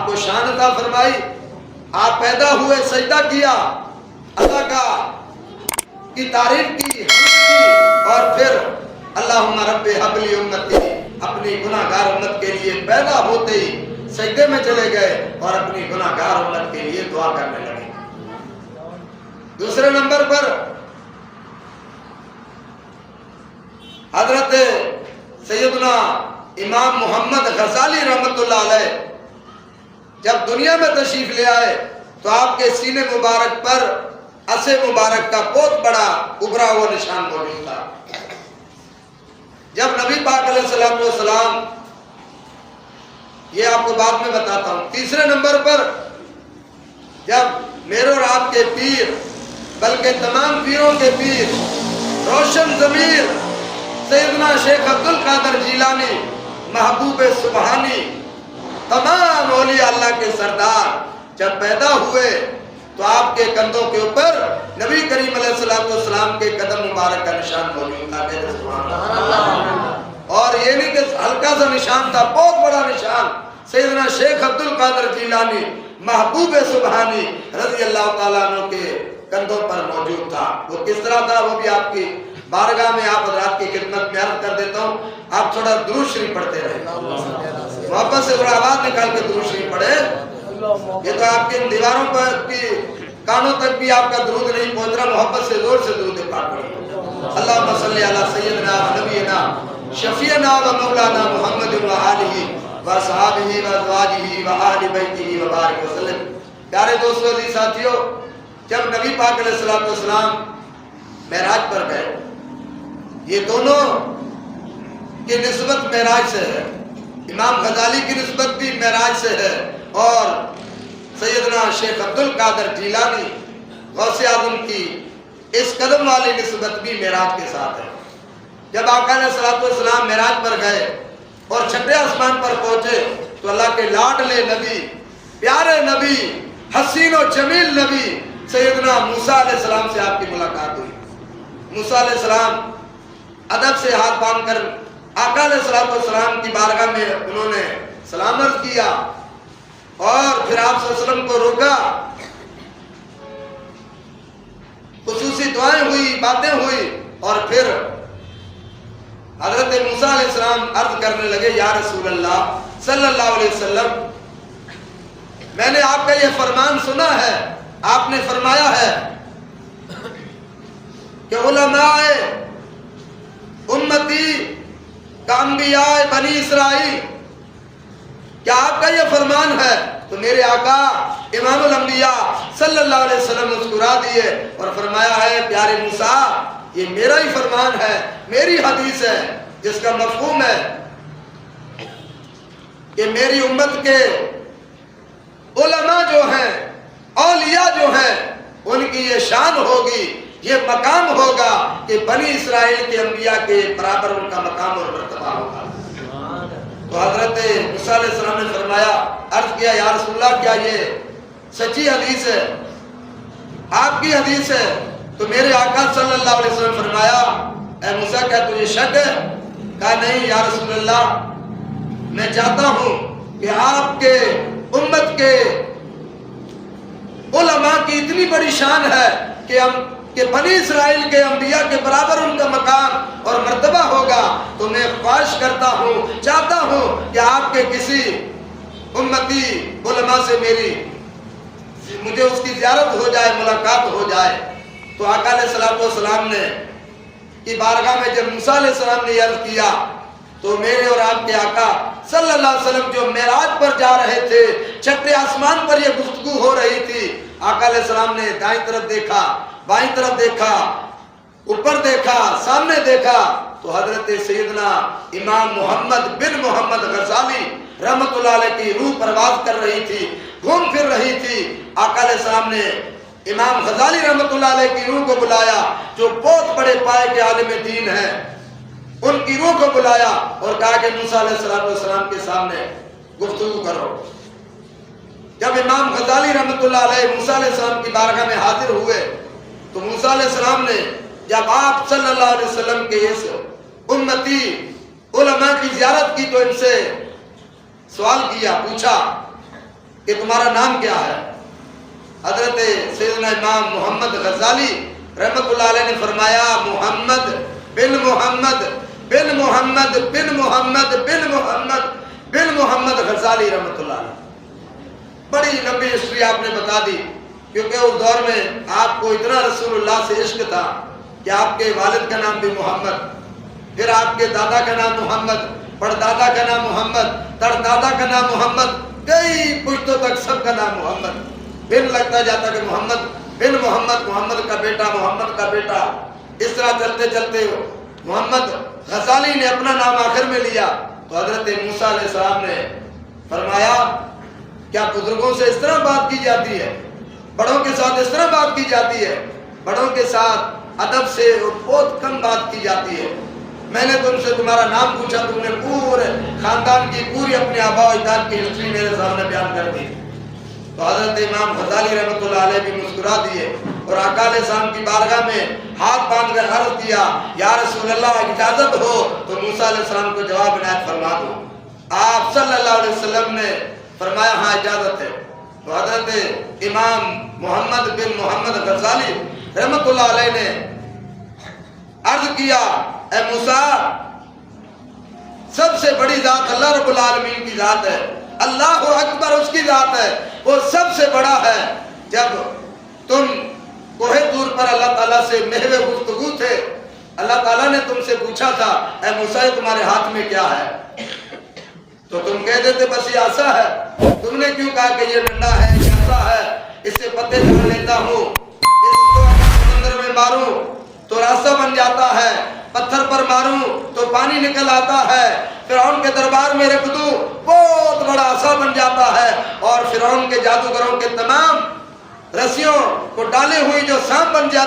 آپ کو شان عطا فرمائی، آپ پیدا ہوئے، سجدہ کیا، اللہ کا کی تعریف کی، حمد کی، اور پھر اللہم رب ہب لی امتی، اپنی گناہگار امت کے لیے پیدا ہوتے ہی سجدے میں چلے گئے اور اپنی گناہگار امت کے لیے دعا کرنے لگے۔ دوسرے نمبر پر حضرت سیدنا امام محمد غزالی رحمۃ اللہ علیہ جب دنیا میں تشریف لے آئے تو آپ کے سینے مبارک پر اسے مبارک کا بہت بڑا ابھرا ہوا نشان موجود تھا۔ جب نبی پاک علیہ السلام، یہ آپ کو بعد میں بتاتا ہوں۔ تیسرے نمبر پر جب میرے اور آپ کے پیر، بلکہ تمام پیروں کے پیر، روشن ضمیر سیدنا شیخ عبد القادر جیلانی، محبوب سبحانی، تمام اولیاء اللہ کے سردار جب پیدا ہوئے تو آپ کے کندھوں کے اوپر نبی کریم علیہ السلام کے قدم مبارک کا نشان موجود تھا۔ کہتے سبحان اللہ۔ اور یہ نہیں کہ ہلکا سا نشان تھا، بہت بڑا نشان۔ سیدنا شیخ عبد القادر جیلانی، محبوب سبحانی رضی اللہ تعالیٰ عنہ کے کندھوں پر موجود تھا۔ وہ کس طرح تھا وہ بھی آپ کی بارگاہ میں آپ حضرات کی خدمت میں عرض کر دیتا ہوں۔ آپ تھوڑا درود شریف پڑھتے رہے، محبت سے تھوڑا آواز نکال کے درود شریف پڑھے۔ یہ تو آپ کی دیواروں پر کی کانوں تک بھی آپ کا درود نہیں پہنچ رہا، محبت سے زور سے درود پاک پڑھیں۔ اللہم صلی علی سیدنا و نبینا شفیعنا و مولانا محمد و آلہ و صحابہ و ازواجہ و آل بیتہ و بارک وسلم۔ پیارے دوستو، عزیز ساتھیو، جب نبی پاک علیہ السلام معراج پر گئے، یہ دونوں کی نسبت معراج سے ہے، امام غزالی کی نسبت بھی معراج سے ہے، اور سیدنا شیخ عبد القادر جیلانی غوث اعظم کی اس قدم والی نسبت بھی معراج کے ساتھ ہے۔ جب آقا علیہ السلام معراج پر گئے اور چھٹے آسمان پر پہنچے تو اللہ کے لاڈلے نبی، پیارے نبی، حسین و جمیل نبی سیدنا موسیٰ علیہ السلام سے آپ کی ملاقات ہوئی۔ موسیٰ علیہ السلام ادب سے ہاتھ باندھ کر آقا علیہ السلام کی بارگاہ میں انہوں نے سلام عرض کیا، اور پھر آپ صلی اللہ علیہ وسلم کو روکا، خصوصی دعائیں ہوئی، باتیں ہوئی، اور پھر حضرت موسیٰ علیہ السلام عرض کرنے لگے، یا رسول اللہ صلی اللہ علیہ وسلم، میں نے آپ کا یہ فرمان سنا ہے، آپ نے فرمایا ہے کہ علماء امتی کا انبیاء بنی اسرائیل، کیا آپ کا یہ فرمان ہے؟ تو میرے آقا امام الانبیاء صلی اللہ علیہ وسلم مسکرا دیے اور فرمایا ہے، پیارے موسیٰ، یہ میرا ہی فرمان ہے، میری حدیث ہے، جس کا مفہوم ہے کہ میری امت کے علماء جو ہیں، اولیاء جو ہیں، ان کی یہ شان ہوگی، یہ مقام ہوگا کہ بنی اسرائیل کے انبیاء کے برابر ان کا مقام اور مرتبہ ہوگا۔ تو حضرت موسیٰ علیہ السلام نے فرمایا، عرض کیا، یا رسول اللہ، کیا یہ سچی حدیث ہے، آپ کی حدیث ہے؟ تو میرے آقا صلی اللہ علیہ وسلم فرمایا، اے موسیٰ، کیا تجھے شک ہے؟ کہا نہیں یا رسول اللہ، میں چاہتا ہوں کہ آپ کے امت کے علماء کی اتنی بڑی شان ہے کہ بنی اسرائیل کے انبیاء کے برابر ان کا مقام اور مرتبہ ہوگا، تو میں خواہش کرتا ہوں، چاہتا ہوں کہ آپ کے کسی امتی علماء سے مجھے اس کی زیارت ہو جائے، ملاقات ہو جائے۔ تو آقا علیہ السلام نے کی بارگاہ میں جب موسیٰ علیہ السلام نے عرض کیا تو میرے اور آپ کے آقا صلی اللہ علیہ وسلم جو معراج پر جا رہے تھے، چھٹے آسمان پر یہ گفتگو ہو رہی تھی، آقا علیہ السلام نے دائیں طرف دیکھا، بائیں طرف دیکھا، اوپر دیکھا، سامنے دیکھا، تو حضرت سیدنا امام محمد بن محمد غزالی رحمت اللہ علیہ کی روح پرواز کر رہی تھی، گھوم پھر رہی تھی۔ آقا علیہ السلام نے امام غزالی رحمت اللہ علیہ کی روح کو بلایا، جو بہت بڑے پائے کے عالم دین ہیں، ان کی روح کو بلایا اور کہا کہ موسیٰ علیہ السلام کے سامنے گفتگو کرو۔ جب امام غزالی رحمت اللہ علیہ موسیٰ علیہ السلام کی بارگاہ میں حاضر ہوئے تو موسیٰ علیہ السلام نے جب آپ صلی اللہ علیہ وسلم کے اس امتی علماء کی زیارت کی تو ان سے سوال کیا، پوچھا کہ تمہارا نام کیا ہے؟ حضرت سیدنا امام محمد غزالی رحمت اللہ علیہ نے فرمایا محمد بن محمد بن محمد بن محمد بن محمد بن محمد غزالی رحمت اللہ علیہ. بڑی لمبی ہسٹری آپ نے بتا دی، کیونکہ اس دور میں آپ کو اتنا رسول اللہ سے عشق تھا کہ آپ کے والد کا نام بھی محمد، پھر آپ کے دادا کا نام محمد، پردادا کا نام محمد، تردادا کا نام محمد، کئی پشتوں تک سب کا نام محمد. بن لگتا جاتا کہ محمد بن محمد، محمد کا بیٹا، محمد کا بیٹا. اس طرح چلتے چلتے محمد غزالی نے اپنا نام آخر میں لیا. تو حضرت موسیٰ علیہ السلام نے فرمایا کیا بزرگوں سے اس طرح بات کی جاتی ہے؟ بڑوں کے ساتھ اس طرح بات کی جاتی ہے؟ بڑوں کے ساتھ ادب سے بہت کم بات کی جاتی ہے. میں نے تم سے تمہارا نام پوچھا، تم نے پورے خاندان کی پوری اپنے آباء و اجداد کی ہسٹری میرے سامنے بیان کر دی. تو حضرت امام غزالی رحمۃ اللہ علیہ بھی مسکرا دیے اور آقا علیہ السلام کی بارگاہ میں ہاتھ باندھ کر عرض کیا یا رسول اللہ اجازت ہو تو موسیٰ علیہ السلام کو جواب عنایت فرما دو. آپ صلی اللہ علیہ وسلم نے فرمایا ہاں اجازت ہے. تو حضرت امام محمد بن محمد غزالی رحمۃ اللہ علیہ نے عرض کیا اے موسیٰ، سب سے بڑی ذات اللہ رب العالمین کی ذات ہے، اللہ اکبر اس کی ذات ہے، وہ سب سے بڑا ہے. جب تم کوہ طور پر اللہ تعالیٰ سے محو گفتگو تھے، اللہ تعالیٰ نے تم سے پوچھا تھا اے موسیٰ تمہارے ہاتھ میں کیا ہے؟ تو تم کہہ دیتے بس یہ عصا ہے. تم نے کیوں کہا کہ یہ ڈنڈا ہے، یہ عصا ہے، اس سے پتے جھاڑ لیتا ہوں، اس کو سمندر میں ماروں تو راستہ بن جاتا ہے، پتھر پر ماروں تو پانی نکل آتا ہے، فرعون کے دربار میں رکھ دوں بہت بڑا عصا بن جاتا ہے، اور فرعون کے جادوگروں کے تمام رسیوں کو ڈالے ہوئی جو سانپ بن جاتا